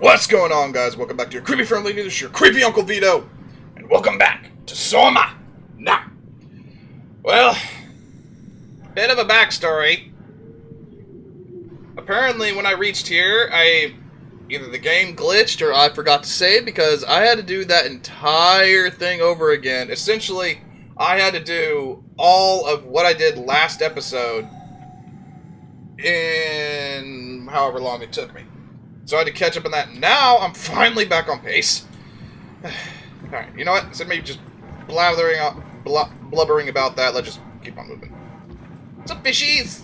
What's going on, guys? Welcome back to your creepy friendly news, your creepy Uncle Vito, and welcome back to Soma. Now, well, bit of a backstory. Apparently, when I reached here, either the game glitched or I forgot to save because I had to do that entire thing over again. Essentially, I had to do all of what I did last episode in however long it took me. So I had to catch up on that. Now I'm finally back on pace. Alright, you know what? Instead of me just blubbering about that, let's just keep on moving. What's up, fishies?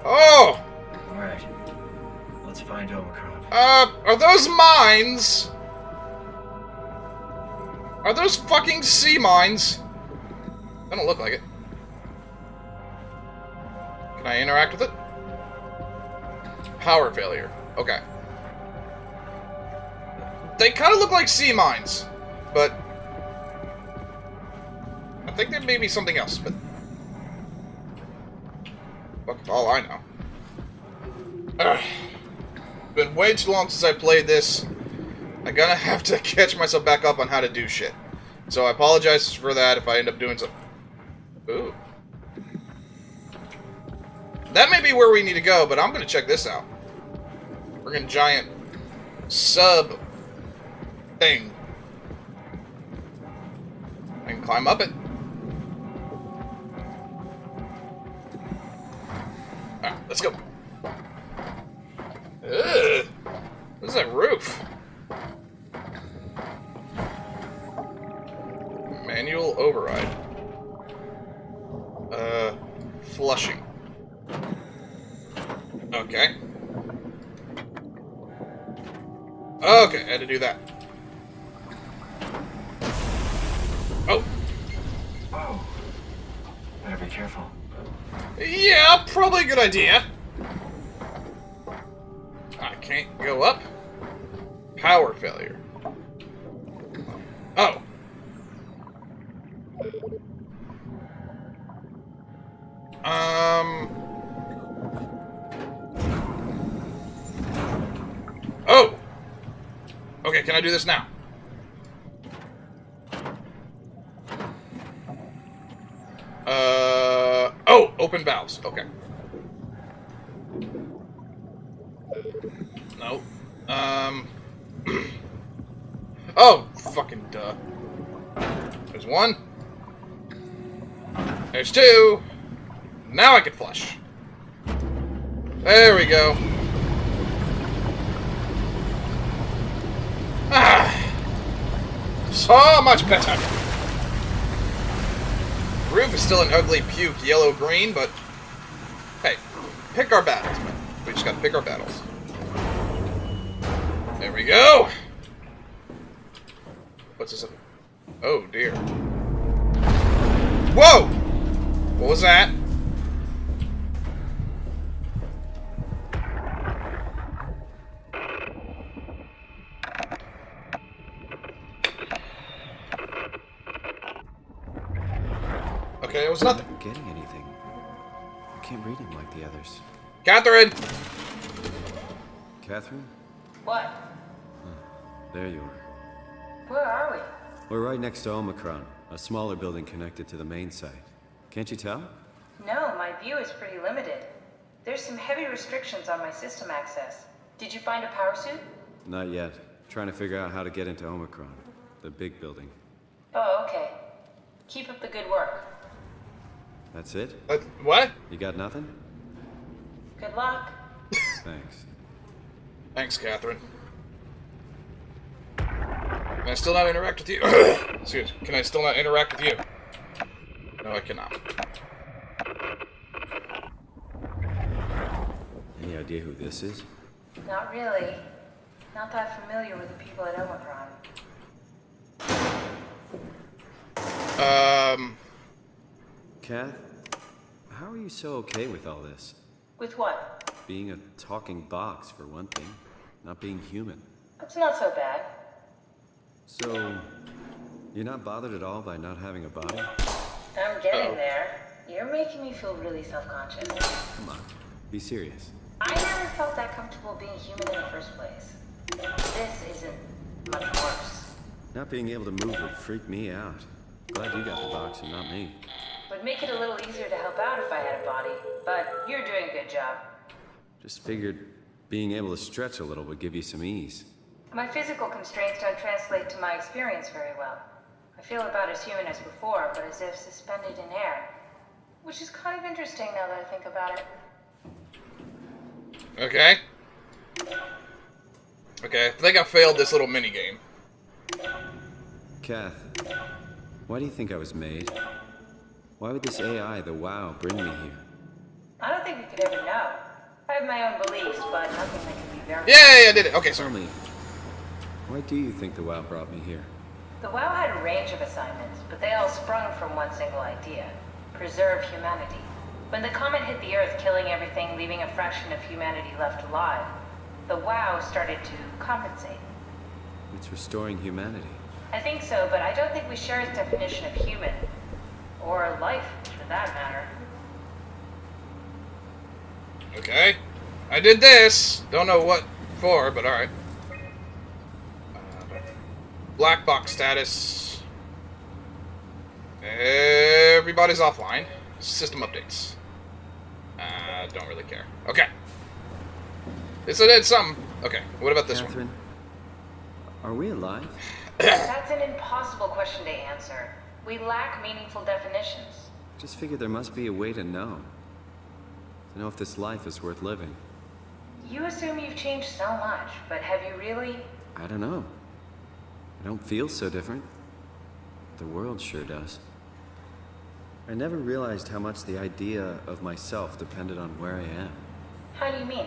Oh! Alright. Let's find Omicron. Are those mines? Are those fucking sea mines? They don't look like it. Can I interact with it? Power failure. Okay. They kind of look like sea mines, but I think there may be something else, but fuck all I know. Been way too long since I played this. I'm gonna have to catch myself back up on how to do shit. So I apologize for that if I end up doing some... Ooh. That may be where we need to go, but I'm gonna check this out. Friggin' giant sub thing. I can climb up it. Alright, let's go. Ugh. What is that roof? Manual override. Flushing. Okay. Okay, I had to do that. Oh. Whoa. Better be careful. Yeah, probably a good idea. I can't go up. Power failure. Oh. Oh! Okay, can I do this now? Oh! Open valves. Okay. No. Oh! Fucking duh. There's one. There's two. Now I can flush. There we go. Ah! So much better. The roof is still an ugly puke yellow-green, but hey, pick our battles, man. We just gotta pick our battles. There we go. What's this? Oh dear. Whoa! What was that? Okay, it was nothing. I'm not getting anything. I can't read him like the others. Catherine! Catherine? What? There you are. Where are we? We're right next to Omicron, a smaller building connected to the main site. Can't you tell? No, my view is pretty limited. There's some heavy restrictions on my system access. Did you find a power suit? Not yet. Trying to figure out how to get into Omicron, the big building. Oh, okay. Keep up the good work. That's it? What? You got nothing? Good luck. Thanks. Thanks, Catherine. Can I still not interact with you? Excuse me. Can I still not interact with you? No, I cannot. Any idea who this is? Not really. Not that familiar with the people at Omicron. Kath, how are you so okay with all this? With what? Being a talking box, for one thing. Not being human. It's not so bad. So, you're not bothered at all by not having a body? I'm getting there. You're making me feel really self-conscious. Come on. Be serious. I never felt that comfortable being human in the first place. This isn't much worse. Not being able to move would freak me out. Glad you got the box and not me. Would make it a little easier to help out if I had a body, but you're doing a good job. Just figured being able to stretch a little would give you some ease. My physical constraints don't translate to my experience very well. I feel about as human as before, but as if suspended in air. Which is kind of interesting now that I think about it. Okay. Okay, I think I failed this little mini game. Kath, why do you think I was made? Why would this AI, the WoW, bring me here? I don't think we could ever know. I have my own beliefs, but nothing that can be verified. Yay, I did it. Okay, Tell sorry. me, why do you think the WoW brought me here? The WoW had a range of assignments, but they all sprung from one single idea: preserve humanity. When the comet hit the Earth, killing everything, leaving a fraction of humanity left alive, the WoW started to compensate. It's restoring humanity. I think so, but I don't think we share its definition of human. Or life, for that matter. Okay. I did this. Don't know what for, but alright. Black box status. Everybody's offline. System updates. Don't really care. Okay. This did something. Okay, what about this Catherine, are we alive? That's an impossible question to answer. We lack meaningful definitions. Just figured there must be a way to know. To know if this life is worth living. You assume you've changed so much, but have you really? I don't know. I don't feel so different. The world sure does. I never realized how much the idea of myself depended on where I am. How do you mean?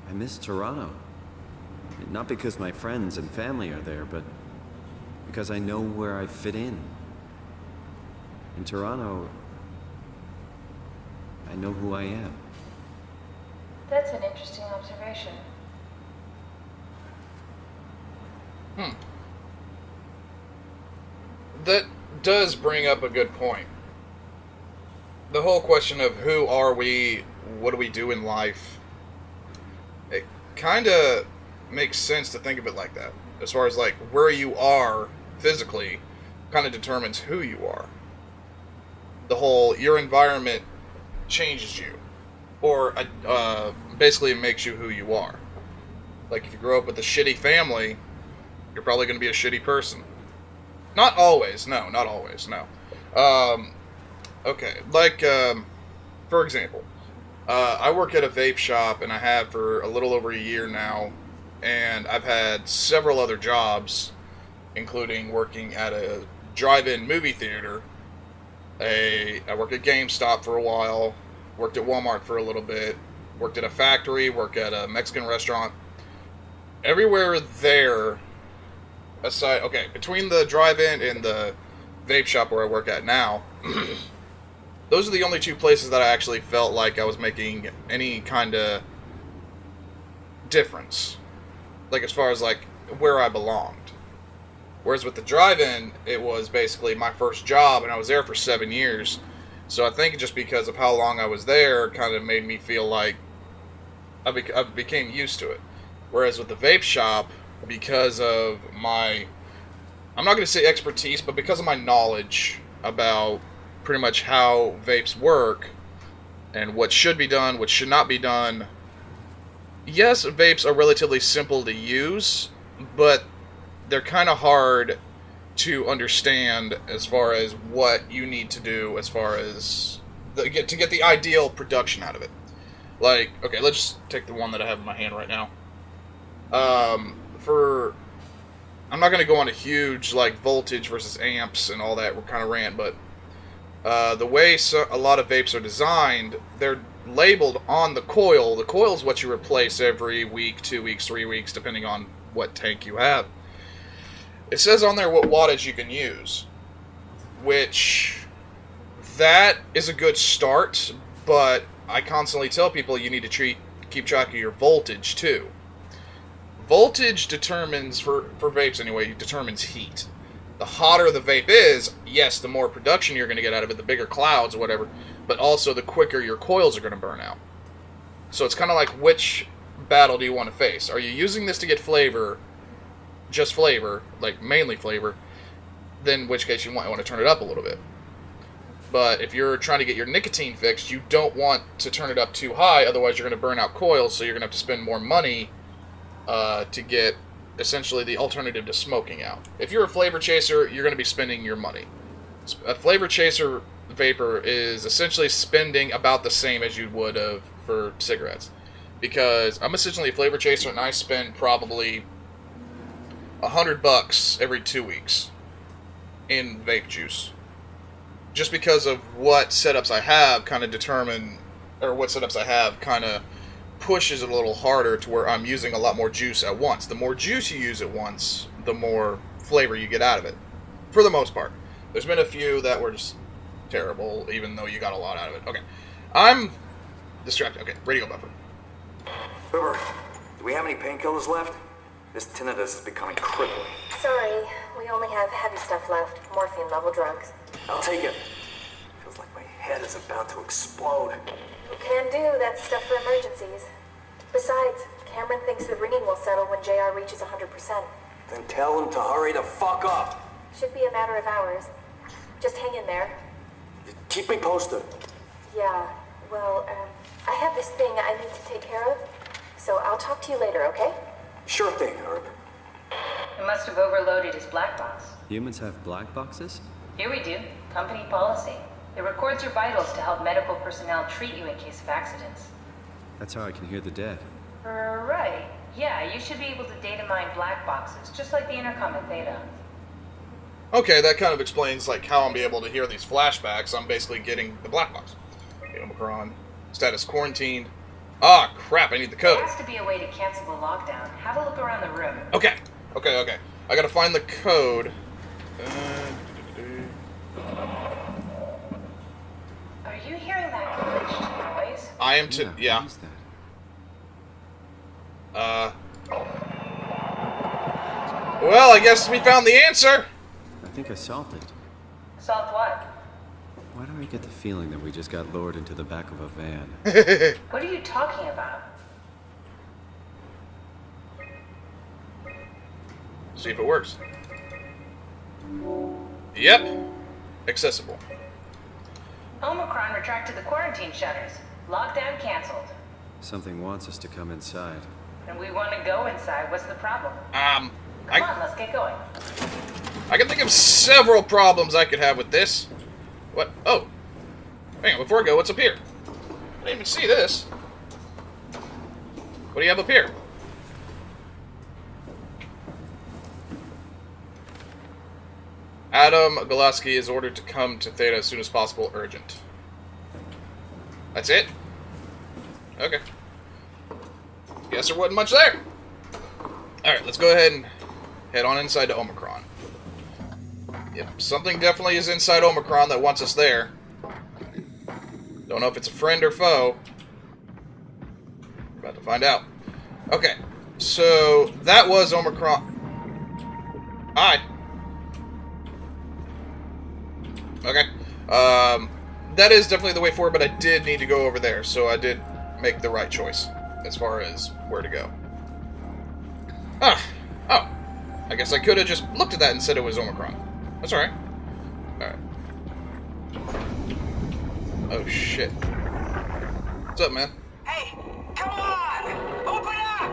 I miss Toronto. Not because my friends and family are there, but because I know where I fit in. In Toronto, I know who I am. That's an interesting observation. That does bring up a good point. The whole question of who are we, what do we do in life, it kind of makes sense to think of it like that. As far as like where you are physically kind of determines who you are. The whole, your environment changes you. Or basically it makes you who you are. Like if you grow up with a shitty family, you're probably going to be a shitty person. Not always, no, not always, no. Okay, like, for example, I work at a vape shop, and I have for a little over a year now, and I've had several other jobs, including working at a drive-in movie theater. I worked at GameStop for a while, worked at Walmart for a little bit, worked at a factory, worked at a Mexican restaurant. Everywhere there, aside, okay, between the drive-in and the vape shop where I work at now, those are the only two places that I actually felt like I was making any kind of difference. Like, as far as, like, where I belonged. Whereas with the drive-in, it was basically my first job, and I was there for 7 years. So I think just because of how long I was there, kind of made me feel like I became used to it. Whereas with the vape shop, because of my, I'm not going to say expertise, but because of my knowledge about pretty much how vapes work and what should be done, what should not be done. Yes, vapes are relatively simple to use, but they're kind of hard to understand as far as what you need to do as far as to get the ideal production out of it. Like, okay, let's just take the one that I have in my hand right now. I'm not going to go on a huge, like, voltage versus amps and all that kind of rant, but the way a lot of vapes are designed, they're labeled on the coil. The coil is what you replace every week, 2 weeks, 3 weeks, depending on what tank you have. It says on there what wattage you can use, which that is a good start, but I constantly tell people you need to keep track of your voltage too. Voltage determines, for vapes anyway, determines heat. The hotter the vape is, yes, the more production you're going to get out of it, the bigger clouds or whatever, but also the quicker your coils are going to burn out. So it's kind of like, which battle do you want to face? Are you using this to get flavor, just flavor, like mainly flavor? Then in which case you want to turn it up a little bit. But if you're trying to get your nicotine fixed, you don't want to turn it up too high, otherwise you're going to burn out coils, so you're going to have to spend more money to get essentially the alternative to smoking out. If you're a flavor chaser, you're going to be spending your money. A flavor chaser vapor is essentially spending about the same as you would have for cigarettes. Because I'm essentially a flavor chaser, and I spend probably $100 every 2 weeks in vape juice. Just because of what setups I have kind of determine, or what setups I have kind of pushes it a little harder to where I'm using a lot more juice at once. The more juice you use at once, the more flavor you get out of it. For the most part. There's been a few that were just terrible, even though you got a lot out of it. Okay. I'm distracted. Okay, radio buffer. Uber, do we have any painkillers left? This tinnitus is becoming crippling. Sorry, we only have heavy stuff left. Morphine-level drugs. I'll take it. Feels like my head is about to explode. Can do, that's stuff for emergencies. Besides, Cameron thinks the ringing will settle when JR reaches 100%. Then tell him to hurry the fuck up. Should be a matter of hours. Just hang in there. Keep me posted. Yeah, well, I have this thing I need to take care of, so I'll talk to you later, okay? Sure thing, Herb. It must have overloaded his black box. Humans have black boxes? Here we do. Company policy. It records your vitals to help medical personnel treat you in case of accidents. That's how I can hear the dead. Right. Yeah, you should be able to data mine black boxes, just like the intercom at Theta. Okay, that kind of explains like how I'm be able to hear these flashbacks. I'm basically getting the black box. Okay, Omicron. Status quarantined. Ah, crap, I need the code. There has to be a way to cancel the lockdown. Have a look around the room. Okay. I gotta find the code. Are you hearing that glitched noise? I am to... Yeah. What is that? Well, I guess we found the answer. I think I solved it. Solved what? Why do I get the feeling that we just got lowered into the back of a van? What are you talking about? See if it works. Yep. Accessible. Omicron retracted the quarantine shutters. Lockdown canceled. Something wants us to come inside. And we want to go inside. What's the problem? Um, Come on, let's get going. I can think of several problems I could have with this. What? Oh. Hang on, before I go, what's up here? I didn't even see this. What do you have up here? Adam Golaski is ordered to come to Theta as soon as possible. Urgent. That's it? Okay. Guess there wasn't much there. Alright, let's go ahead and head on inside to Omicron. Yep, something definitely is inside Omicron that wants us there. Don't know if it's a friend or foe. About to find out. Okay, so that was Omicron. Hi. Okay. That is definitely the way forward, but I did need to go over there, so I did make the right choice as far as where to go. Oh. I guess I could have just looked at that and said it was Omicron. That's alright. Alright. Oh, shit. What's up, man? Hey, come on! Open up!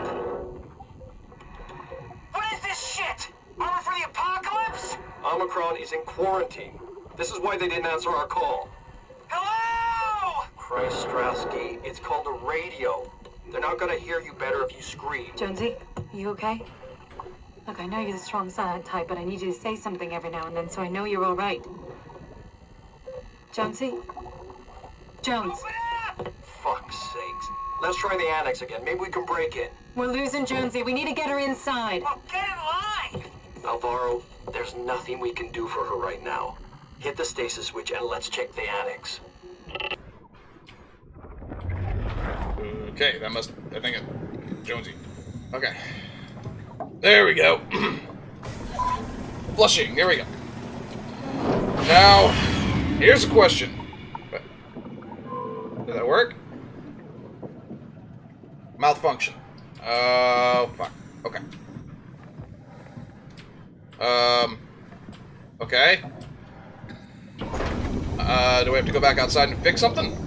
What is this shit? Armor for the apocalypse? Omicron is in quarantine. This is why they didn't answer our call. Hello! Christ, Strasky, it's called a radio. They're not gonna hear you better if you scream. Jonesy, are you okay? Look, I know you're the strong silent type, but I need you to say something every now and then so I know you're all right. Jonesy? Jones, Open up! Fuck's sakes. Let's try the annex again. Maybe we can break in. we're losing Jonesy. We need to get her inside. Well, get in line! Alvaro, there's nothing we can do for her right now. Hit the stasis switch and let's check the annex. Okay, that must... I think it... Jonesy. Okay. There we go. Flushing. There we go. Now, here's a question. Did that work? Malfunction. Oh, fuck. Okay. Okay. Do we have to go back outside and fix something?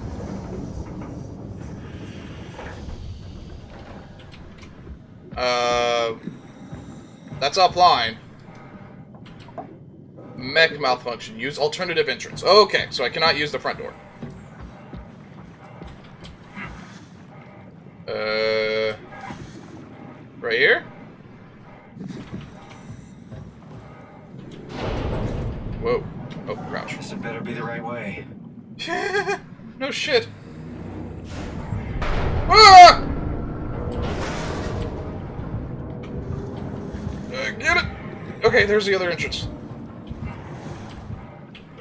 That's offline. Mech malfunction. Use alternative entrance. Okay, so I cannot use the front door. Right here? Whoa. Oh, crouch. This had better be the right way. No shit. Ah! Get it! Okay, there's the other entrance.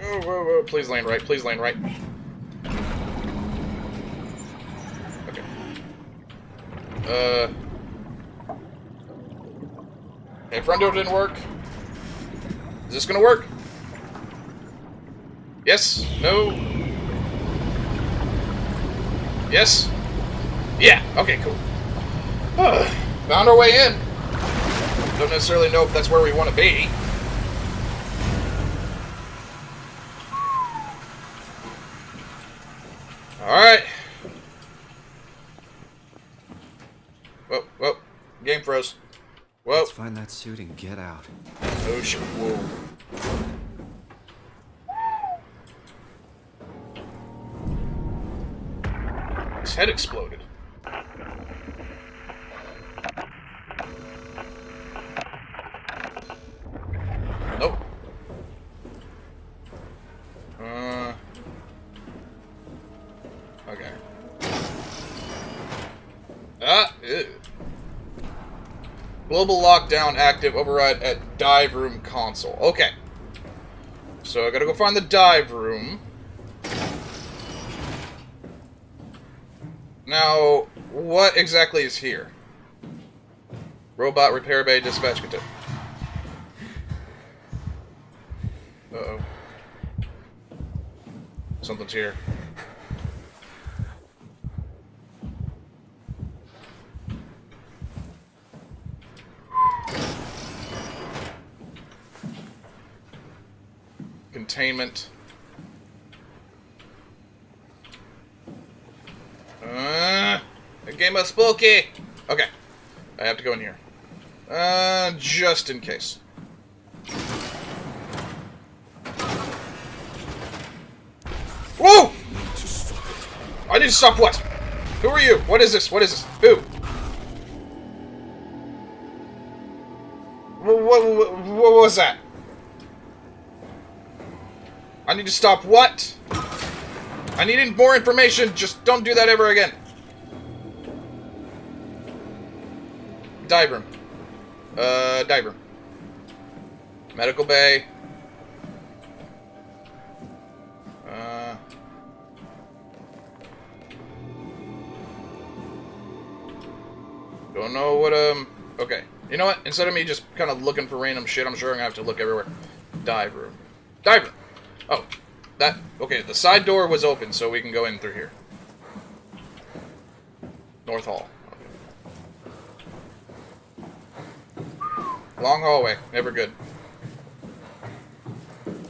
Oh, whoa, whoa. Please lane right. Please lane right. Okay. Okay, front door didn't work. Is this gonna work? Yes? No? Yes? Yeah, okay, cool. Found our way in. Don't necessarily know if that's where we want to be. Alright. Whoa, whoa. Game froze. Whoa. Let's find that suit and get out. Oh shit. Whoa. His head exploded. Nope. Okay. Ew. Global lockdown active. Override at dive room console. Okay. So I gotta go find the dive room. Now, what exactly is here? Robot repair bay dispatch container. Uh-oh. Something's here. Containment. The game is spooky. Okay. I have to go in here. Just in case. Whoa! I need to stop what? Who are you? What is this? What is this? Who? What was that? I need to stop what? I need more information. Just don't do that ever again. Dive room. Dive room. Medical bay. Don't know what, okay. You know what? Instead of me just kind of looking for random shit, I'm sure I'm gonna have to look everywhere. Dive room. Dive room! Oh. That, okay, the side door was open, so we can go in through here. North Hall. Okay. Long hallway. Never good.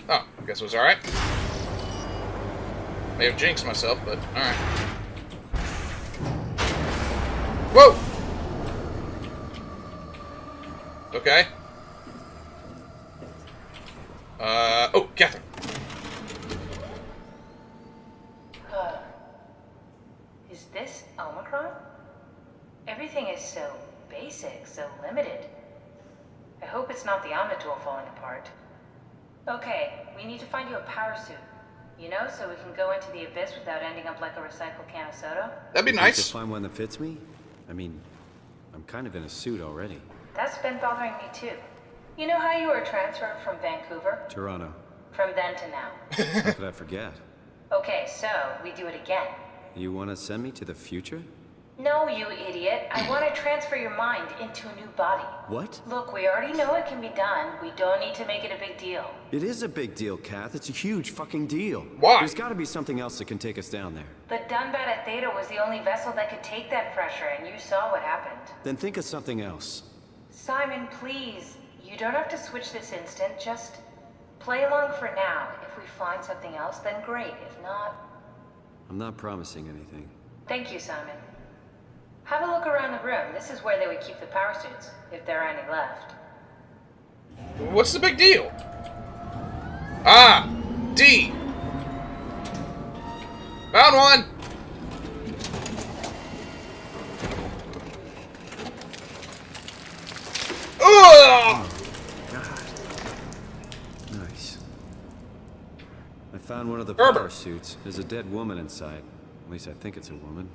Oh, I guess it was alright. May have jinxed myself, but alright. Whoa! Okay. Oh, Catherine. Is this Omicron? Everything is so basic, so limited. I hope it's not the Omnitool falling apart. Okay, we need to find you a power suit. You know, so we can go into the abyss without ending up like a recycled can of soda. That'd be nice. To find one that fits me? I mean, I'm kind of in a suit already. That's been bothering me too. You know how you were transferred from Vancouver? Toronto. From then to now. How could I forget? Okay, so we do it again. You want to send me to the future? No, you idiot. I want to transfer your mind into a new body. What? Look, we already know it can be done. We don't need to make it a big deal. It is a big deal, Kath. It's a huge fucking deal. Why? There's gotta be something else that can take us down there. The Dunbat at Theta was the only vessel that could take that pressure, and you saw what happened. Then think of something else. Simon, please. You don't have to switch this instant. Just play along for now. If we find something else, then great. If not... I'm not promising anything. Thank you, Simon. Have a look around the room. This is where they would keep the power suits, if there are any left. What's the big deal? Ah! D! Found one! Ugh! Nice. I found one of the Herbert. power suits. There's a dead woman inside. At least I think it's a woman.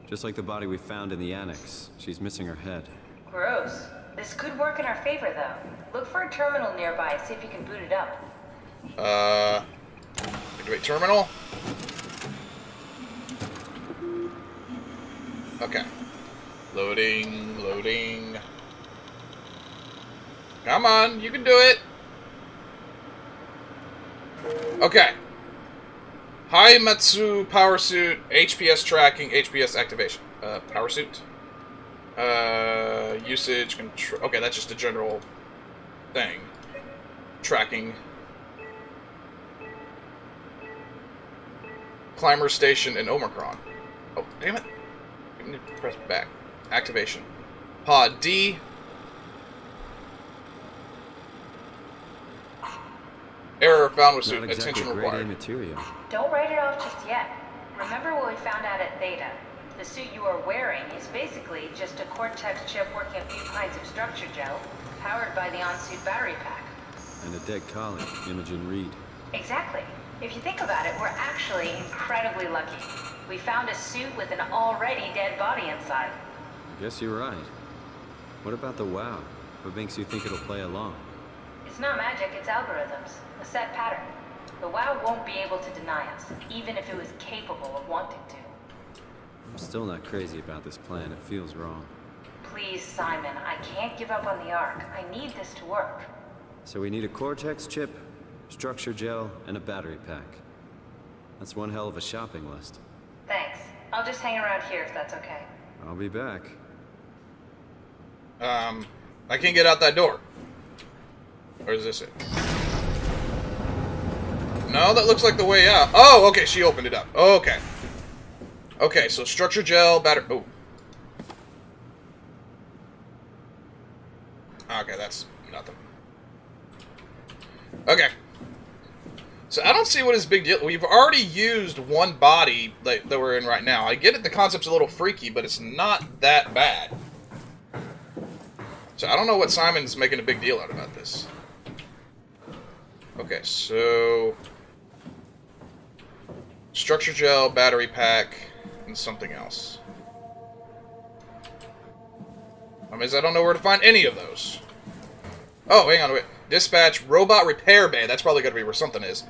Just like the body we found in the annex. She's missing her head. Gross. This could work in our favor, though. Look for a terminal nearby, see if you can boot it up. Activate terminal. Okay. Loading, loading. Come on, you can do it. Okay. Haimatsu power suit, HPS tracking, HPS activation. Power suit. Usage control. Okay, that's just a general thing. Tracking. Climber station and Omicron. Oh, damn it. I need to press back. Activation. Pod D. Error found with suit. Not exactly Attention grade A required. material. Don't write it off just yet. Remember what we found out at Theta? The suit you are wearing is basically just a Cortex chip working a few pints of structure gel, powered by the on-suit battery pack. And a dead colleague, Imogen Reed. Exactly. If you think about it, we're actually incredibly lucky. We found a suit with an already dead body inside. I guess you're right. What about the WoW? What makes you think it'll play along? It's not magic, it's algorithms. A set pattern. The WoW won't be able to deny us, even if it was capable of wanting to. I'm still not crazy about this plan. It feels wrong. Please, Simon, I can't give up on the Ark. I need this to work. So we need a Cortex chip, structure gel, and a battery pack. That's one hell of a shopping list. Thanks. I'll just hang around here if that's okay. I'll be back. I can't get out that door. Or is this it? No, that looks like the way out. Oh, okay, she opened it up. Okay. Okay, so structure gel, battery... Oh. Okay, that's nothing. Okay. So I don't see what is big deal. We've already used one body that we're in right now. I get it, the concept's a little freaky, but it's not that bad. So I don't know what Simon's making a big deal out about this. Okay, so... structure gel, battery pack, and something else. I mean, I don't know where to find any of those. Oh, hang on, wait. Dispatch, robot repair bay. That's probably going to be where something is.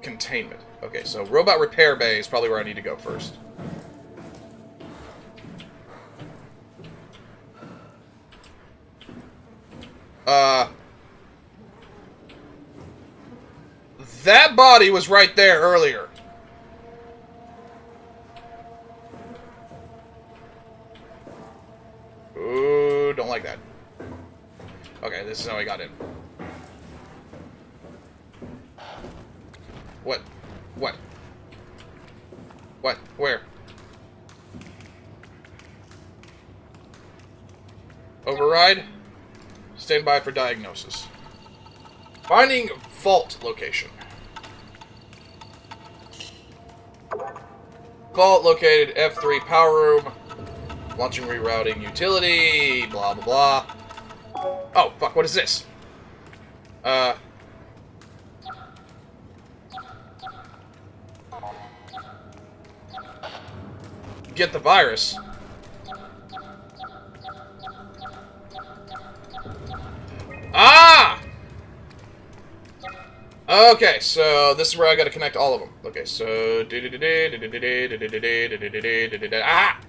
Containment. Okay, so robot repair bay is probably where I need to go first. That body was right there earlier. Ooh, don't like that. Okay, this is how I got in. What? What? What? Where? Override? Stand by for diagnosis. Finding fault location. Fault located F3 power room. Launching rerouting utility. Blah, blah, blah. Oh, fuck, what is this? Get the virus. Ah! Okay, so this is where I gotta connect all of them. Okay, so... ah!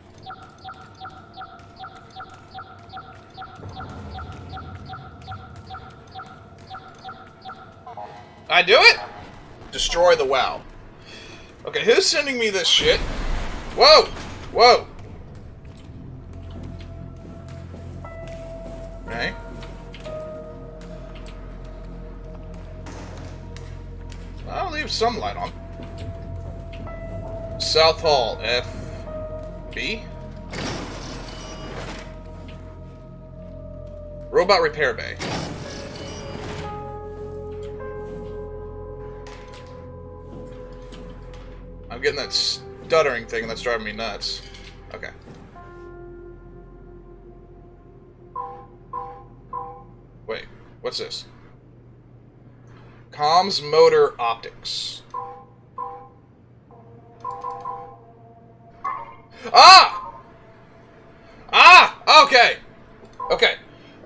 I do it? Destroy the WoW. Okay, who's sending me this shit? Whoa! Whoa! Okay. I'll leave some light on. South Hall, FB. Robot Repair Bay. I'm getting that stuttering thing that's driving me nuts. Okay. Wait, what's this? Comms motor optics. Ah! Ah! Okay. Okay.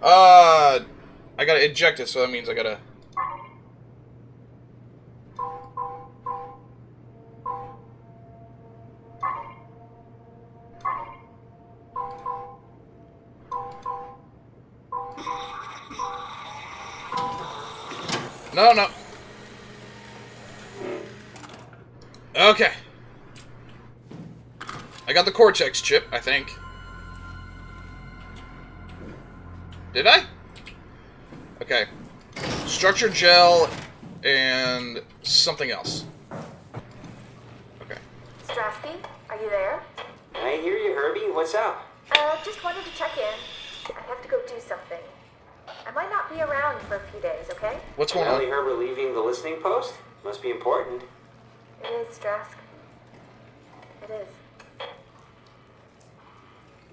I gotta eject it, so that means I gotta... No, no. Okay. I got the Cortex chip, I think. Did I? Okay. Structured gel and something else. Okay. Strasky, are you there? I hear you, Herbie. What's up? Just wanted to check in. I have to go do something. I might not be around for a few days, okay? What's going on? Ellie Herbert leaving the listening post? Must be important. It is, Strask. It is.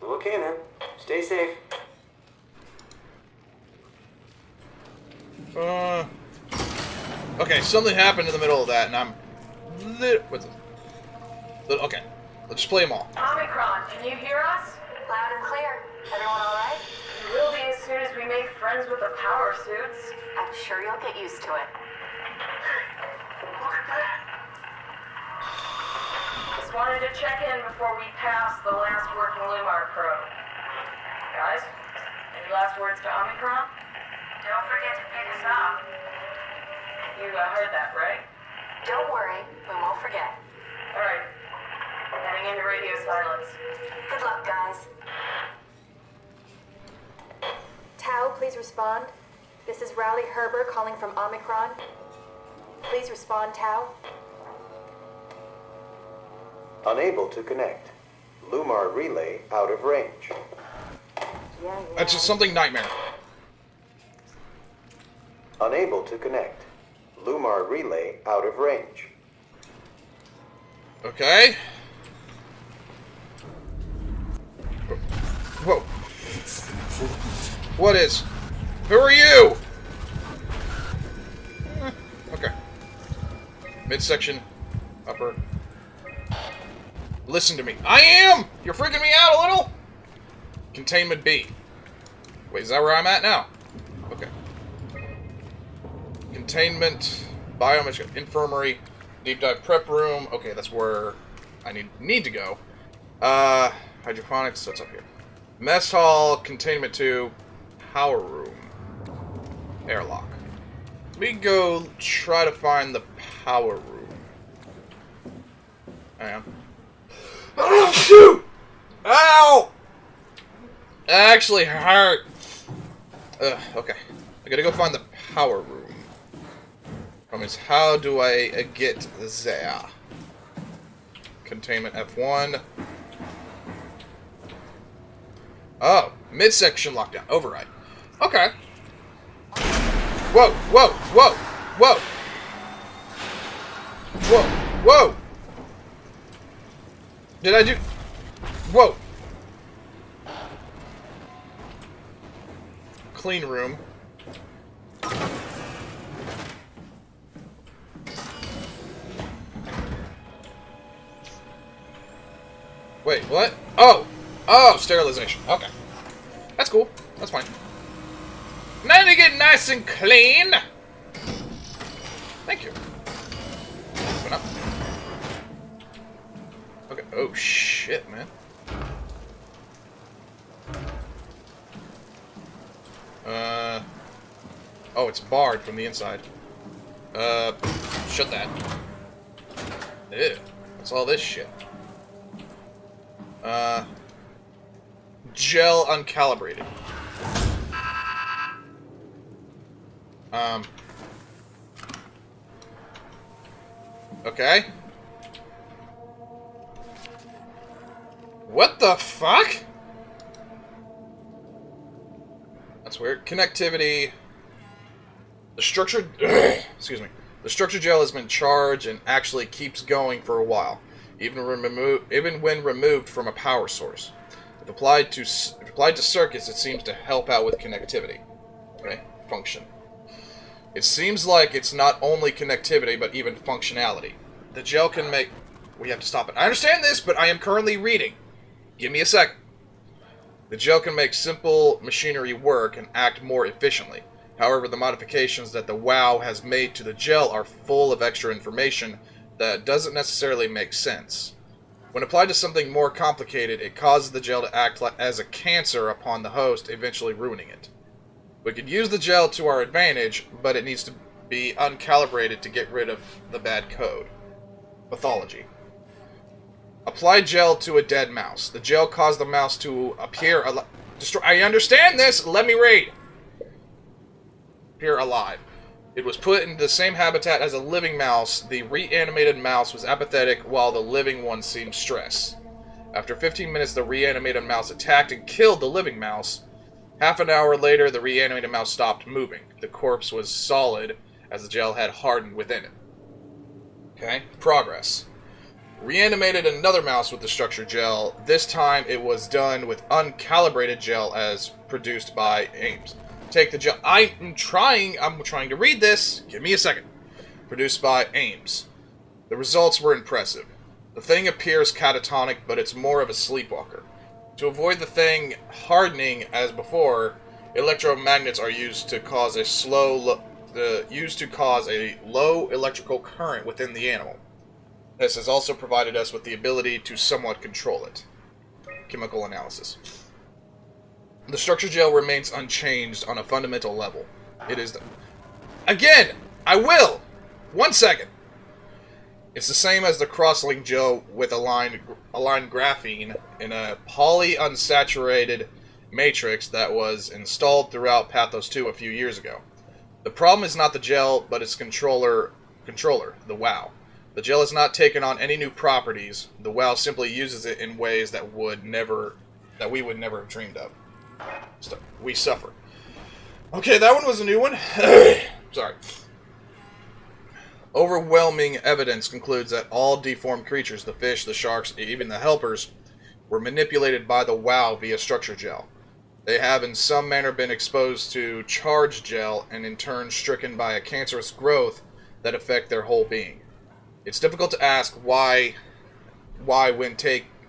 Okay then. Stay safe. Okay, something happened in the middle of that, and I'm... What's this? Okay, let's just play them all. Omicron, can you hear us? Loud and clear. Everyone all right? You will be as soon as we make friends with the power suits. I'm sure you'll get used to it. Look at that. Just wanted to check in before we pass the last working Lumar probe. Guys, any last words to Omicron? Don't forget to pick us up. You heard that, right? Don't worry, we won't forget. Alright. Heading into radio silence. Good luck, guys. Tau, please respond. This is Rowley Herber calling from Omicron. Please respond, Tau. Unable to connect. Lumar relay out of range. Yeah. That's just something nightmare. Unable to connect. Lumar relay out of range. Okay. Whoa. What is? Who are you? Okay. Midsection. Upper. Listen to me. I am! You're freaking me out a little? Containment B. Wait, is that where I'm at now? Okay. Containment, biometric infirmary, deep dive prep room. Okay, that's where I need to go. Hydroponics, that's up here. Mess hall, containment 2, power room, airlock. We go try to find the power room. Hang on. Oh shoot! Ow! That actually hurt. Okay. I gotta go find the power room. Problem is, how do I get there? Containment F1. Oh, midsection lockdown. Override. Okay. Whoa, whoa, whoa, whoa. Whoa, whoa. Did I do... Whoa. Clean room. Wait, what? Oh! Oh, sterilization. Okay. That's cool. That's fine. Now to get nice and clean! Thank you. Open up. Okay. Oh, shit, man. Oh, it's barred from the inside. Shut that. Ew. What's all this shit? Gel uncalibrated. Okay. What the fuck? That's weird. Connectivity. The structured... excuse me. The structure gel has been charged and actually keeps going for a while, even when removed from a power source. If applied to circuits, it seems to help out with connectivity. Okay, function. It seems like it's not only connectivity, but even functionality. The gel can make... We have to stop it. I understand this, but I am currently reading. Give me a second. The gel can make simple machinery work and act more efficiently. However, the modifications that the WoW has made to the gel are full of extra information that doesn't necessarily make sense. When applied to something more complicated, it causes the gel to act as a cancer upon the host, eventually ruining it. We could use the gel to our advantage, but it needs to be uncalibrated to get rid of the bad code. Pathology. Apply gel to a dead mouse. The gel caused the mouse to appear I understand this! Let me read! Appear alive. It was put in the same habitat as a living mouse. The reanimated mouse was apathetic, while the living one seemed stressed. After 15 minutes, the reanimated mouse attacked and killed the living mouse. Half an hour later, the reanimated mouse stopped moving. The corpse was solid, as the gel had hardened within it. Okay, progress. Reanimated another mouse with the structure gel. This time, it was done with uncalibrated gel as produced by Ames. Take the gel. I'm trying to read this. Give me a second. Produced by Ames. The results were impressive. The thing appears catatonic, but it's more of a sleepwalker. To avoid the thing hardening as before, electromagnets are used to cause a low electrical current within the animal. This has also provided us with the ability to somewhat control it. Chemical analysis. The structure gel remains unchanged on a fundamental level. It is Again! I will! 1 second! It's the same as the cross-link gel with aligned graphene in a polyunsaturated matrix that was installed throughout Pathos 2 a few years ago. The problem is not the gel, but its controller, the WoW. The gel has not taken on any new properties. The WoW simply uses it in ways that we would never have dreamed of. We suffer. Okay, that one was a new one. Sorry. Overwhelming evidence concludes that all deformed creatures, the fish, the sharks, even the helpers, were manipulated by the WoW via structure gel. They have in some manner been exposed to charged gel and in turn stricken by a cancerous growth that affect their whole being. It's difficult to ask why when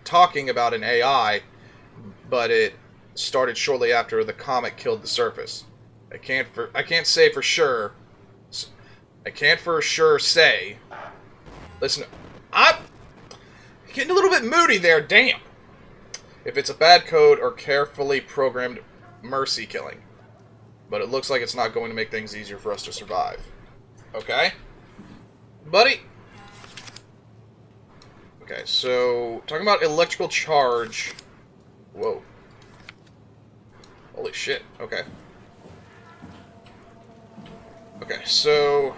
talking about an AI, but it started shortly after the comet killed the surface. I can't say for sure. I can't for sure say. Listen, I'm getting a little bit moody there. Damn. If it's a bad code or carefully programmed mercy killing, but it looks like it's not going to make things easier for us to survive. Okay, buddy. Okay, so talking about electrical charge. Whoa. Holy shit. Okay. Okay, so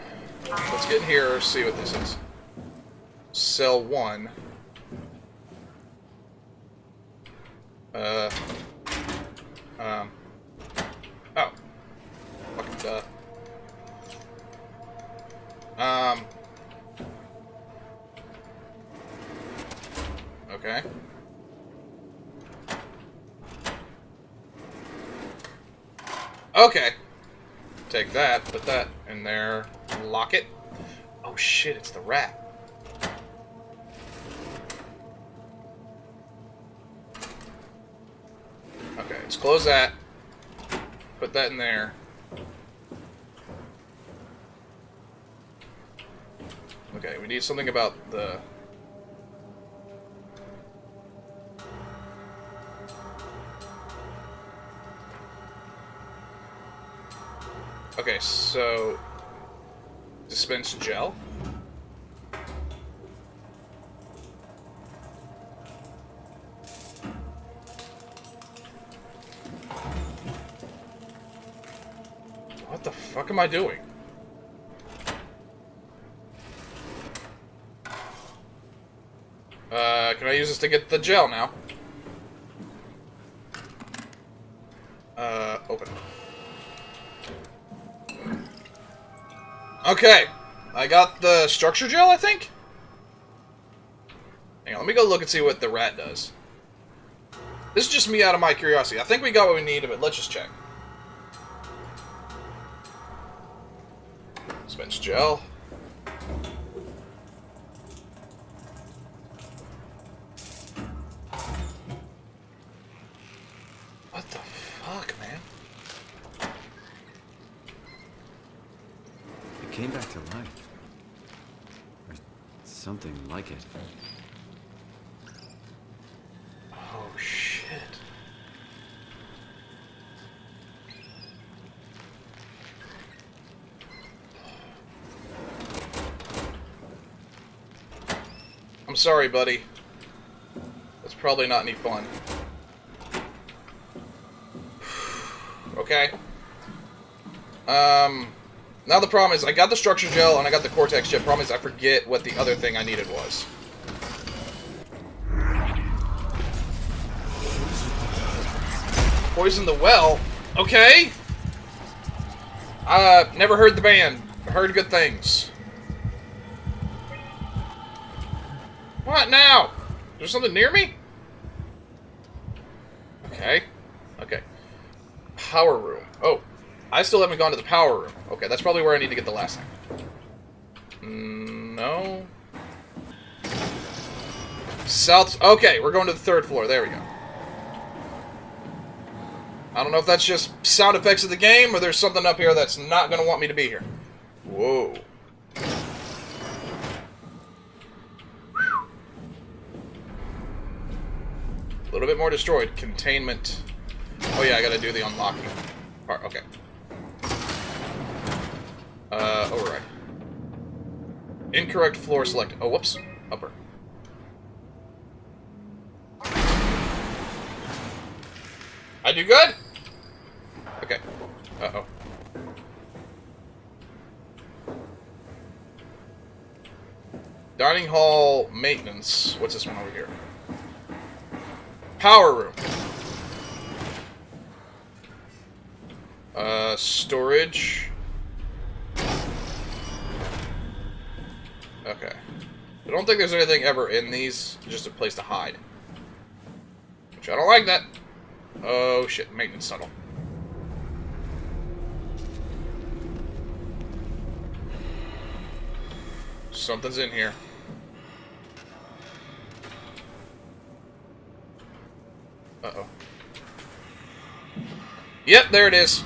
let's get in here, see what this is. Cell 1. Oh. Fucking duh. Okay. Okay. Take that, put that in there, lock it. Oh shit, it's the rat. Okay, let's close that. Put that in there. Okay, we need something about the... Okay, so... Dispense gel. What the fuck am I doing? Can I use this to get the gel now? Open. Okay. I got the structure gel, I think? Hang on, let me go look and see what the rat does. This is just me out of my curiosity. I think we got what we need, but let's just check. Dispense gel. What the fuck, man? It came back to life. Or something like it. Oh, shit. I'm sorry, buddy. That's probably not any fun. Okay. Now the problem is, I got the structure gel and I got the cortex chip. Problem is, I forget what the other thing I needed was. Poison the well? Okay. Never heard the band. Heard good things. What now? Is there something near me? Okay. Okay. Power room. Oh. I still haven't gone to the power room. Okay, that's probably where I need to get the last thing. No. South... Okay, we're going to the 3rd floor. There we go. I don't know if that's just sound effects of the game, or there's something up here that's not going to want me to be here. Whoa. A little bit more destroyed. Containment. Oh yeah, I gotta do the unlocking part. Okay. Override. Incorrect floor select. Oh, whoops. Upper. I do good? Okay. Uh-oh. Dining hall maintenance. What's this one over here? Power room. Storage. Okay. I don't think there's anything ever in these. It's just a place to hide. Which I don't like that. Oh shit, maintenance tunnel. Something's in here. Uh-oh. Yep, there it is.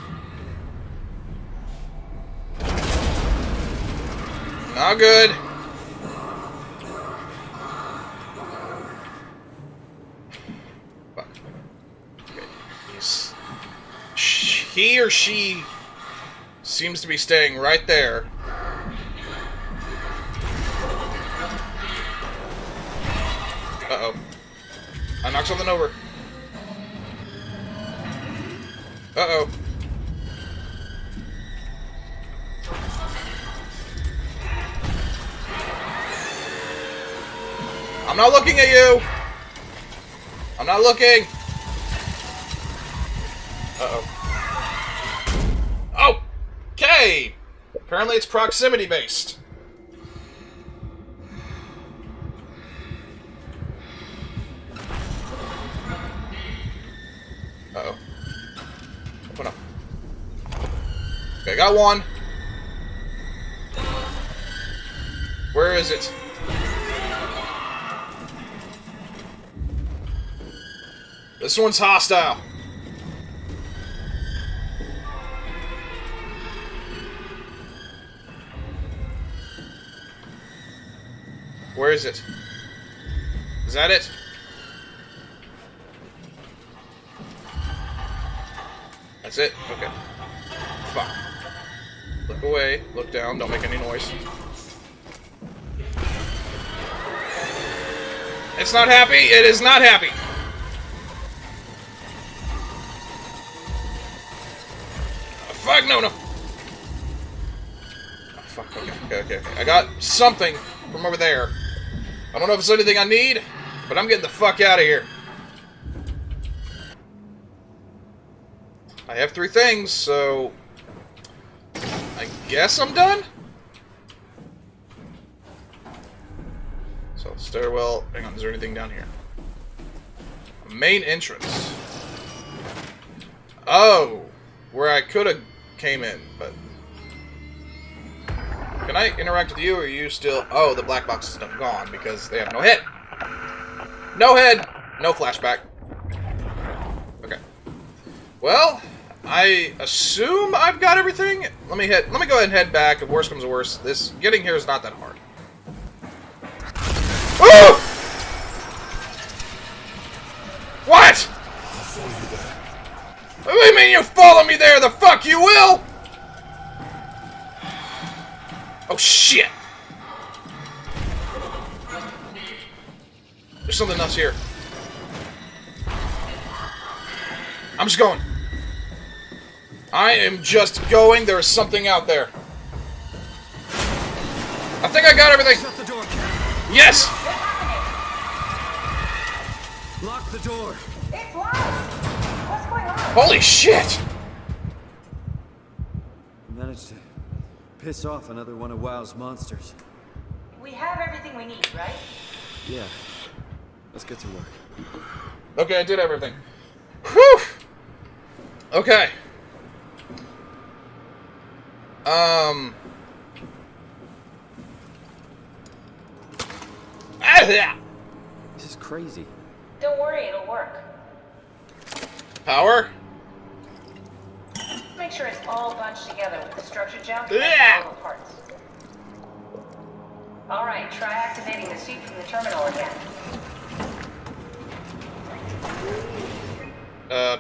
Not good. Fuck. Okay. He or she seems to be staying right there. Uh-oh. I knocked something over. Uh-oh. I'm not looking at you! I'm not looking! Uh-oh. Okay! Apparently it's proximity based. Uh-oh. Open up. Okay, got one. Where is it? This one's hostile. Where is it? Is that it? That's it? Okay. Fuck. Look. Look away. Look down. Don't make any noise. It's not happy. It is not happy. Oh, fuck, no, no. Oh, fuck, okay. I got something from over there. I don't know if it's anything I need, but I'm getting the fuck out of here. I have 3 things, so I guess I'm done? So, stairwell. Hang on, is there anything down here? Main entrance. Oh! Where I could have came in, but... Can I interact with you, or are you still... Oh, the black box is gone, because they have no head. No head! No flashback. Okay. Well, I assume I've got everything. Let me go ahead and head back. If worse comes to worse, getting here is not that hard. Oh! What? What do you mean you follow me there? The fuck you will? Oh shit! There's something else here. I'm just going. I am just going. There is something out there. I think I got everything. Shut the door. Yes! Lock the door. It's locked. What's going on? Holy shit! I managed to piss off another one of WoW's monsters. We have everything we need, right? Yeah. Let's get to work. Okay, I did everything. Whew! Okay. This is crazy. Don't worry, it'll work. Power? Make sure it's all bunched together with the structure gel Yeah. and all the parts. Alright, try activating the suit from the terminal again.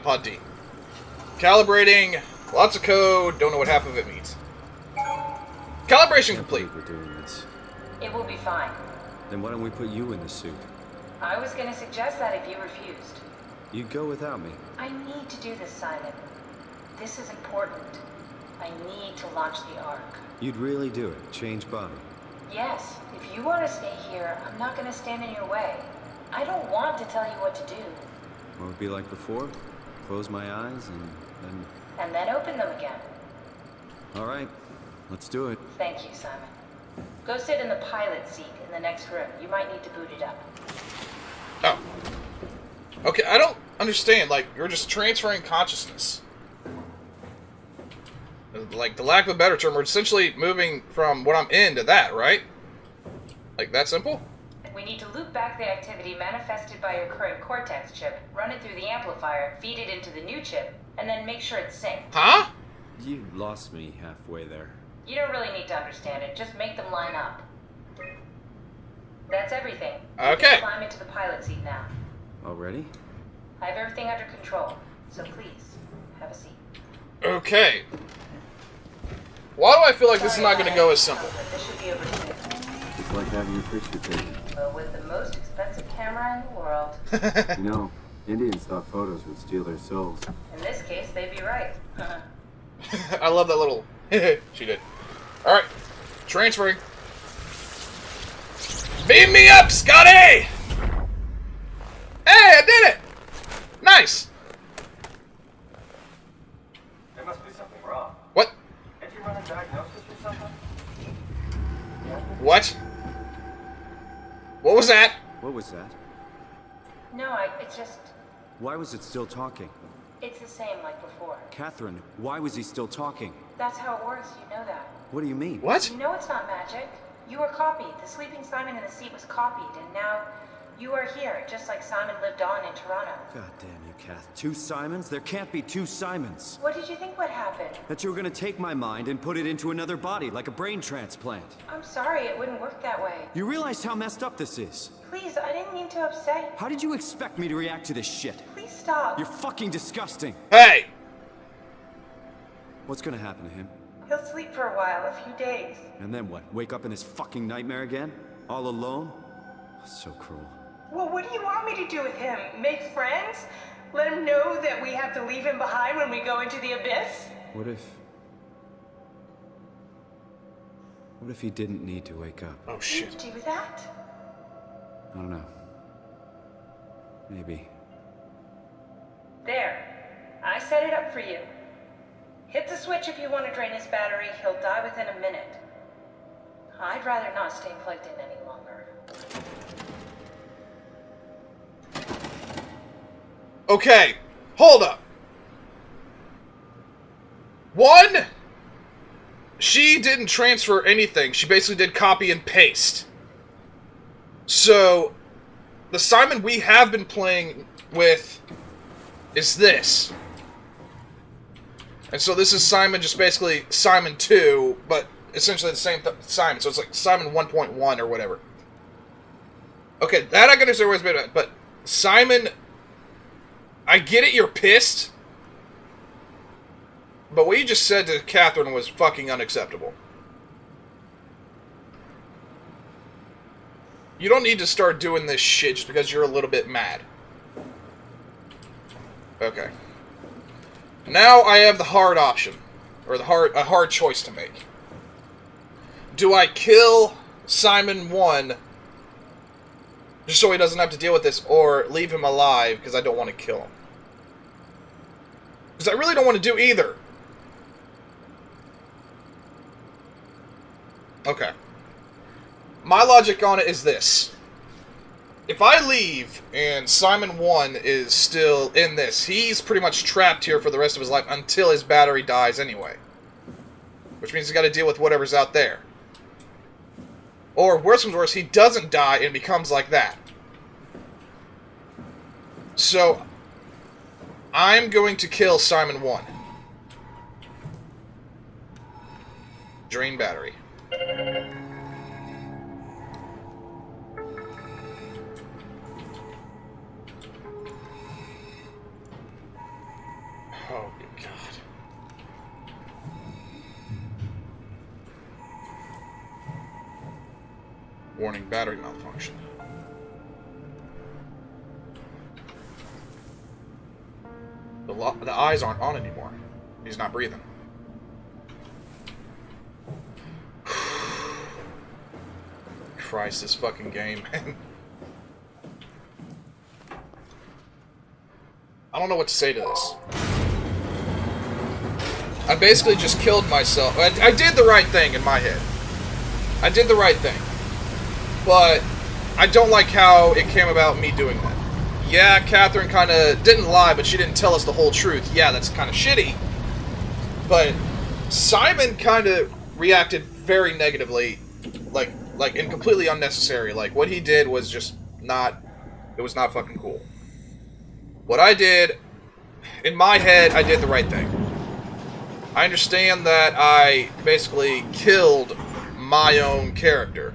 Pod D. Calibrating. Lots of code. Don't know what half of it means. Calibration complete. We're doing this. It will be fine. Then why don't we put you in the suit? I was gonna suggest that if you refused. You'd go without me. I need to do this, Simon. This is important. I need to launch the Ark. You'd really do it. Change body. Yes, if you want to stay here, I'm not gonna stand in your way. I don't want to tell you what to do. What would it be like before? Close my eyes and then... And then open them again. All right. Let's do it. Thank you, Simon. Go sit in the pilot seat in the next room. You might need to boot it up. Oh. Okay, I don't understand. Like, you're just transferring consciousness. Like, the lack of a better term, we're essentially moving from what I'm in to that, right? Like, that simple? We need to loop back the activity manifested by your current Cortex chip, run it through the amplifier, feed it into the new chip, and then make sure it's synced. Huh? You lost me halfway there. You don't really need to understand it, just make them line up. That's everything. Okay. You can climb into the pilot seat now. Already? I have everything under control, so please, have a seat. Okay. Why do I feel like this is not going to go as simple? This should be over soon. It's like having your picture taken. But with the most expensive camera in the world. You know, Indian stock photos would steal their souls. In this case, they'd be right. I love that little... She did. Alright. Transferring. Beam me up, Scotty! Hey, I did it! Nice! There must be something wrong. What? Did you run a diagnosis or something? What? What was that? What was that? No, it's just... Why was it still talking? It's the same like before. Catherine, why was he still talking? That's how it works, you know that. What do you mean? What? You know it's not magic. You were copied. The sleeping Simon in the seat was copied, and now you are here, just like Simon lived on in Toronto. God damn you, Kath. 2 Simons? There can't be 2 Simons. What did you think would happen? That you were gonna take my mind and put it into another body, like a brain transplant. I'm sorry, it wouldn't work that way. You realize how messed up this is? Please, I didn't mean to upset you. How did you expect me to react to this shit? Please stop. You're fucking disgusting. Hey! What's gonna happen to him? He'll sleep for a while, a few days. And then what? Wake up in this fucking nightmare again? All alone? So cruel. Well, what do you want me to do with him? Make friends? Let him know that we have to leave him behind when we go into the abyss? What if he didn't need to wake up? Oh shit. Do that? I don't know. Maybe. There. I set it up for you. Hit the switch if you want to drain his battery. He'll die within a minute. I'd rather not stay plugged in any longer. Okay, hold up. One, she didn't transfer anything. She basically did copy and paste. So, the Simon we have been playing with is this. And so this is Simon, just basically Simon 2, but essentially the same Simon. So it's like Simon 1.1 or whatever. Okay, that I can understand where it's been at, but Simon, I get it, you're pissed. But what you just said to Catherine was fucking unacceptable. You don't need to start doing this shit just because you're a little bit mad. Okay. Now I have the hard option. Or a hard choice to make. Do I kill Simon 1 just so he doesn't have to deal with this, or leave him alive because I don't want to kill him? Because I really don't want to do either. Okay. My logic on it is this. If I leave and Simon 1 is still in this, he's pretty much trapped here for the rest of his life until his battery dies anyway. Which means he's got to deal with whatever's out there. Or, worse comes worse, he doesn't die and becomes like that. So, I'm going to kill Simon 1. Drain battery. Oh, good God. Warning, battery malfunction. The eyes aren't on anymore. He's not breathing. Christ, this fucking game, man. I don't know what to say to this. I basically just killed myself. I did the right thing in my head. I did the right thing. But I don't like how it came about me doing that. Yeah, Catherine kind of didn't lie, but she didn't tell us the whole truth. Yeah, that's kind of shitty. But Simon kind of reacted very negatively, like and completely unnecessary. Like, what he did was just not, it was not fucking cool. What I did, in my head, I did the right thing. I understand that I basically killed my own character.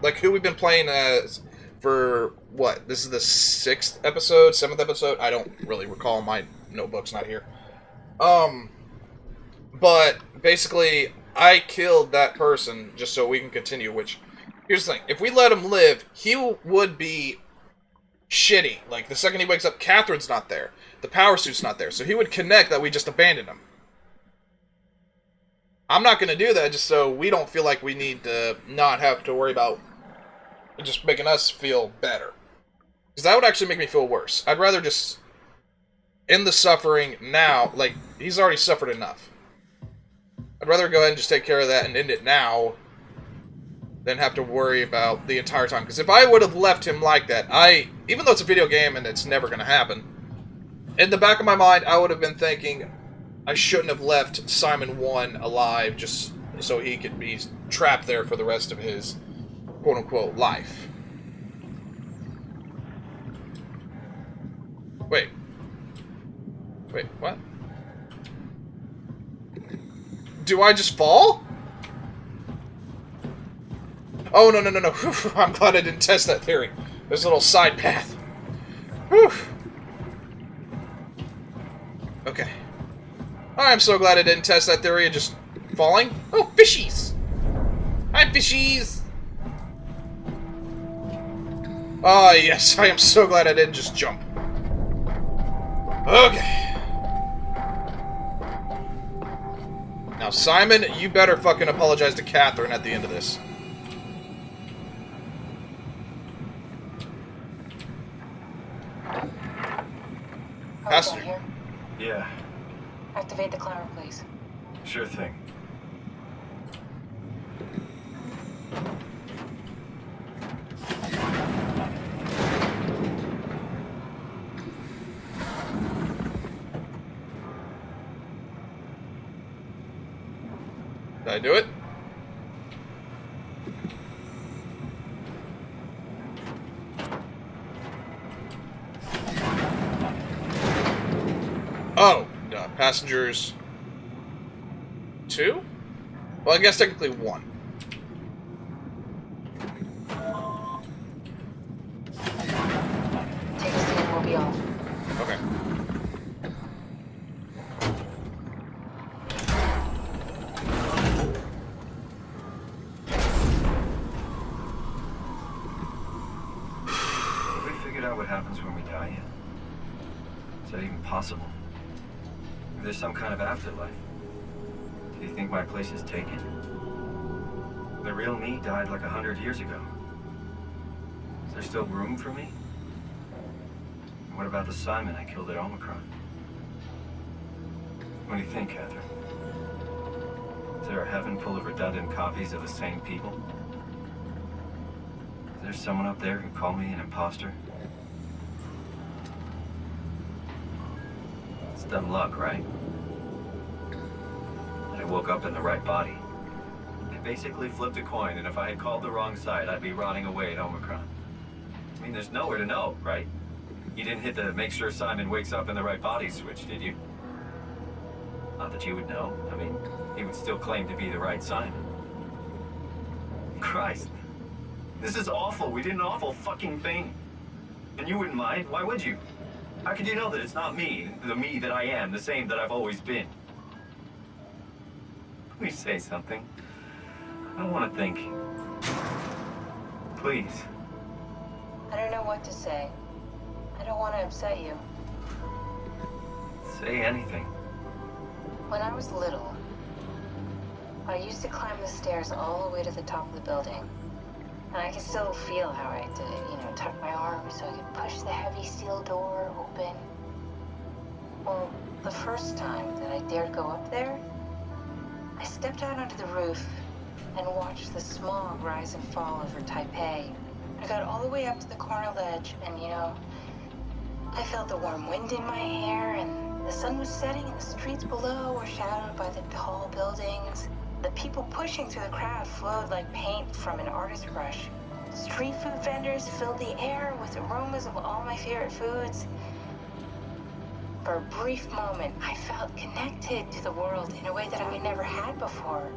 Like, who we've been playing as for, what? This is the 6th episode? 7th episode? I don't really recall. My notebook's not here. But, basically, I killed that person just so we can continue, which, here's the thing. If we let him live, he would be shitty. Like, the second he wakes up, Catherine's not there. The power suit's not there. So he would connect that we just abandoned him. I'm not going to do that just so we don't feel like we need to not have to worry about just making us feel better. Because that would actually make me feel worse. I'd rather just end the suffering now. Like, he's already suffered enough. I'd rather go ahead and just take care of that and end it now than have to worry about the entire time. Because if I would have left him like that, even though it's a video game and it's never going to happen, in the back of my mind, I would have been thinking, I shouldn't have left Simon 1 alive just so he could be trapped there for the rest of his quote-unquote life. Wait, what? Do I just fall? Oh, no. Whew, I'm glad I didn't test that theory. There's a little side path. Whew. Okay. I'm so glad I didn't test that theory and just falling? Oh, fishies! Hi, fishies! Ah, yes, I am so glad I didn't just jump. Okay. Now, Simon, you better fucking apologize to Catherine at the end of this. Passenger. Here? Yeah, Activate the climber, please. sure thing. Did I do it? Oh, passengers 2? Well, I guess technically 1. Take a seat and we'll be off. Okay. Have we figured out what happens when we die yet? Is that even possible? If there's some kind of afterlife, do you think my place is taken? The real me died like 100 years ago. Is there still room for me? And what about the Simon I killed at Omicron? What do you think, Catherine? Is there a heaven full of redundant copies of the same people? Is there someone up there who called me an imposter? It's dumb luck, right? I woke up in the right body. I basically flipped a coin, and if I had called the wrong side, I'd be rotting away at Omicron. I mean, there's nowhere to know, right? You didn't hit the make sure Simon wakes up in the right body switch, did you? Not that you would know. I mean, he would still claim to be the right Simon. Christ. This is awful. We did an awful fucking thing. And you wouldn't mind. Why would you? How could you know that it's not me, the me that I am, the same that I've always been? Please say something. I don't want to think. Please. I don't know what to say. I don't want to upset you. Say anything. When I was little, I used to climb the stairs all the way to the top of the building. And I can still feel how I had to, tuck my arms so I could push the heavy steel door open. Well, the first time that I dared go up there, I stepped out onto the roof and watched the smog rise and fall over Taipei. I got all the way up to the corner ledge and, I felt the warm wind in my hair and the sun was setting and the streets below were shadowed by the tall buildings. The people pushing through the crowd flowed like paint from an artist's brush. Street food vendors filled the air with aromas of all my favorite foods. For a brief moment, I felt connected to the world in a way that I never had before.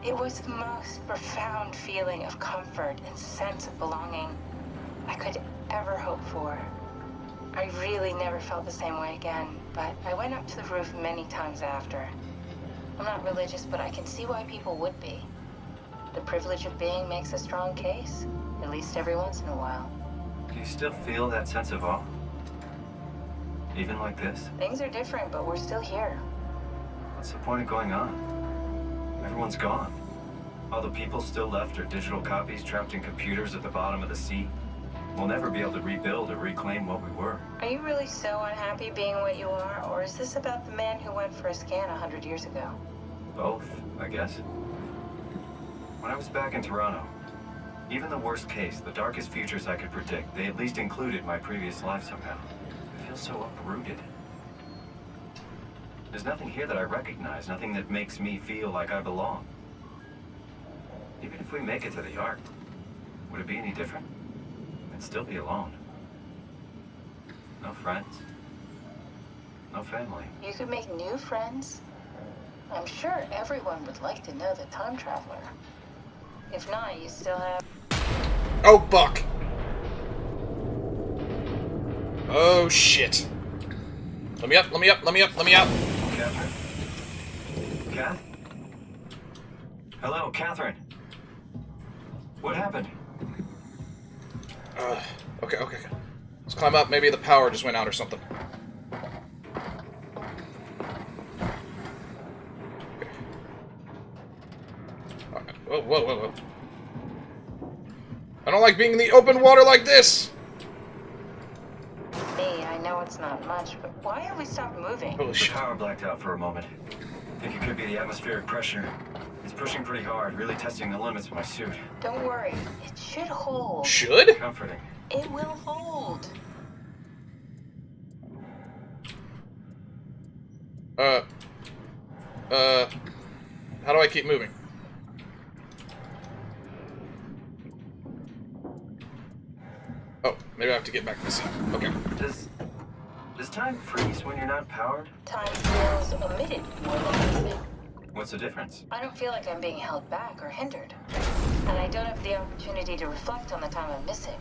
It was the most profound feeling of comfort and sense of belonging I could ever hope for. I really never felt the same way again, but I went up to the roof many times after. I'm not religious, but I can see why people would be. The privilege of being makes a strong case, at least every once in a while. Do you still feel that sense of awe? Even like this? Things are different, but we're still here. What's the point of going on? Everyone's gone. All the people still left are digital copies trapped in computers at the bottom of the sea. We'll never be able to rebuild or reclaim what we were. Are you really so unhappy being what you are, or is this about the man who went for a scan 100 years ago? Both, I guess. When I was back in Toronto, even the worst case, the darkest futures I could predict, they at least included my previous life somehow. I feel so uprooted. There's nothing here that I recognize, nothing that makes me feel like I belong. Even if we make it to the Ark, would it be any different? I'd still be alone. No friends. No family. You could make new friends. I'm sure everyone would like to know the time traveler. If not, you still have... Oh, fuck. Oh, shit. Let me up, let me up, let me up, let me up. Catherine? Kath? Hello, Catherine. What happened? Okay. Let's climb up. Maybe the power just went out or something. Okay. Whoa. I don't like being in the open water like this! Me, I know it's not much, but why have we stopped moving? Holy The shit. power blacked out for a moment. Think it could be the atmospheric pressure. It's pushing pretty hard, really testing the limits of my suit. Don't worry, it should hold. Should? Comforting. It will hold. How do I keep moving? Oh, maybe I have to get back to the seat. Okay. Does time freeze when you're not powered? Time feels omitted more than moving. What's the difference? I don't feel like I'm being held back or hindered. And I don't have the opportunity to reflect on the time I'm missing.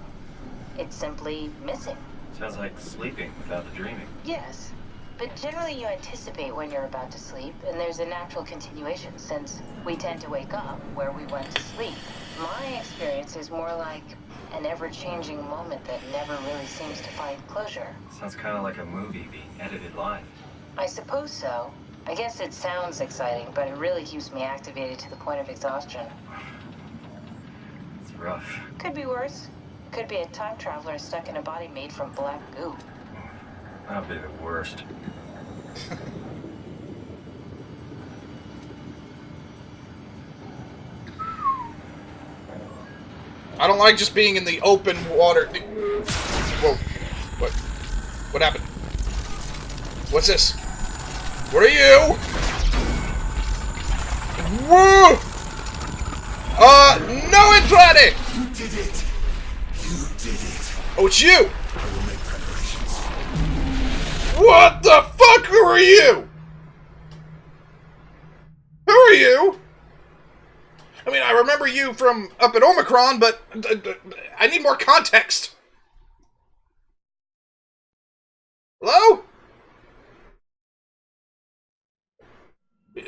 It's simply missing. Sounds like sleeping without the dreaming. Yes. But generally you anticipate when you're about to sleep, and there's a natural continuation since we tend to wake up where we went to sleep. My experience is more like an ever-changing moment that never really seems to find closure. Sounds kind of like a movie being edited live. I suppose so. I guess it sounds exciting, but it really keeps me activated to the point of exhaustion. It's rough. Could be worse. Could be a time traveler stuck in a body made from black goo. That'd be the worst. I don't like just being in the open water. Whoa. What happened? What's this? What are you? Woo! No Entrade! You did it! You did it! Oh, it's you! I will make preparations. What the fuck? Who are you? Who are you? I mean, I remember you from up at Omicron, but I need more context. Hello?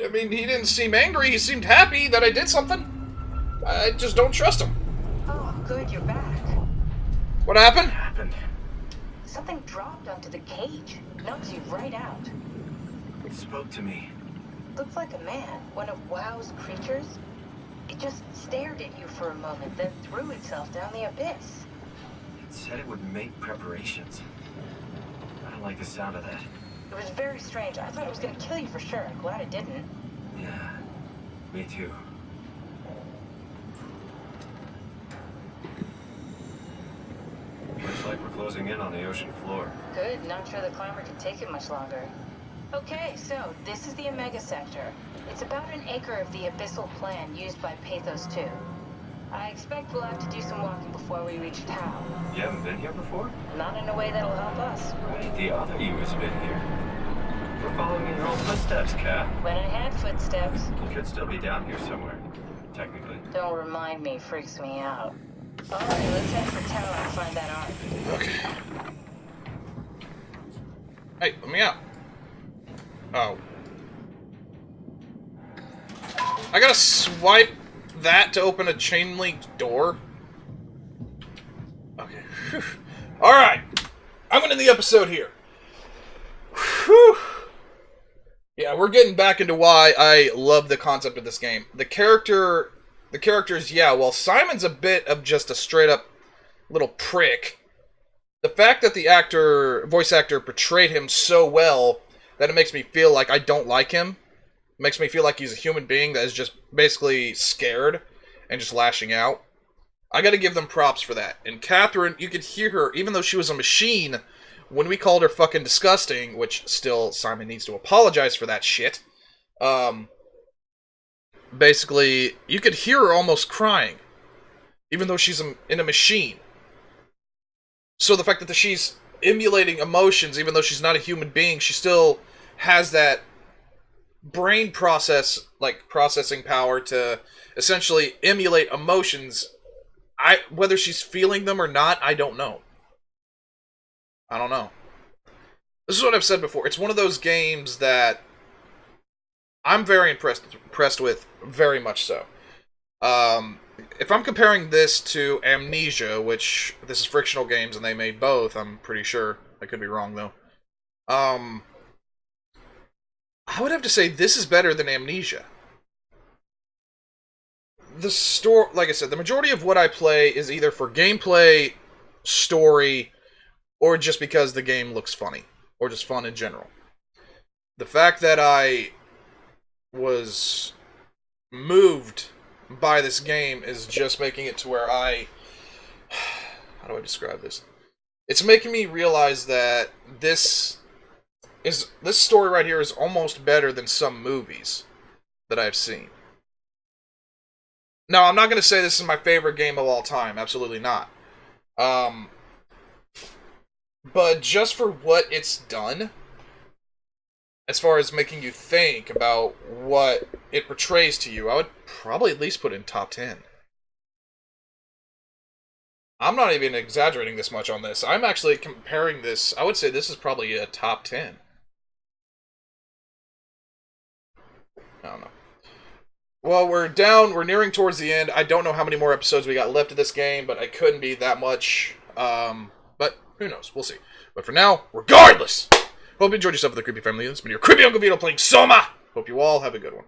I mean, he didn't seem angry. He seemed happy that I did something. I just don't trust him. Oh, good, you're back. What happened? What happened? Something dropped onto the cage. Knocks you right out. It spoke to me. Looked like a man, one of WoW's creatures. It just stared at you for a moment, then threw itself down the abyss. It said it would make preparations. I don't like the sound of that. It was very strange. I thought it was gonna kill you for sure. I'm glad it didn't. Yeah, me too. Looks like we're closing in on the ocean floor. Good, not sure the climber can take it much longer. Okay, so this is the Omega Sector. It's about an acre of the abyssal plan used by Pathos 2. I expect we'll have to do some walking before we reach Tau. You haven't been here before? Not in a way that'll help us. Right, the other you has been here. We're following in your old footsteps, Kat. When I had footsteps. You could still be down here somewhere, technically. Don't remind me, freaks me out. Alright, let's head for Tau and find that ark. Okay. Hey, let me out. Oh. I gotta swipe that to open a chain link door? Okay. Alright. I'm gonna end the episode here. Whew. Yeah, we're getting back into why I love the concept of this game. The characters, yeah, well, Simon's a bit of just a straight up little prick. The fact that the voice actor portrayed him so well that it makes me feel like I don't like him. It makes me feel like he's a human being that is just basically scared and just lashing out. I gotta give them props for that. And Catherine, you could hear her, even though she was a machine, when we called her fucking disgusting, which still Simon needs to apologize for that shit. Basically, you could hear her almost crying, even though she's in a machine. So the fact that she's emulating emotions, even though she's not a human being, she still has that brain processing power to essentially emulate emotions. Whether she's feeling them or not, I don't know. I don't know. This is what I've said before. It's one of those games that I'm very impressed with, very much so. If I'm comparing this to Amnesia, which this is Frictional Games and they made both, I'm pretty sure. I could be wrong though. I would have to say this is better than Amnesia. The story, like I said, the majority of what I play is either for gameplay, story, or just because the game looks funny, or just fun in general. The fact that I was moved by this game is just making it to where how do I describe this? It's making me realize that this story right here is almost better than some movies that I've seen. Now, I'm not going to say this is my favorite game of all time. Absolutely not. But just for what it's done, as far as making you think about what it portrays to you, I would probably at least put it in top 10. I'm not even exaggerating this much on this. I'm actually comparing this. I would say this is probably a top 10. I don't know. Well, we're nearing towards the end. I don't know how many more episodes we got left of this game, but I couldn't be that much. But who knows? We'll see. But for now, regardless, hope you enjoyed yourself with the Creepy Family. This has been your Creepy Uncle Vito playing Soma. Hope you all have a good one.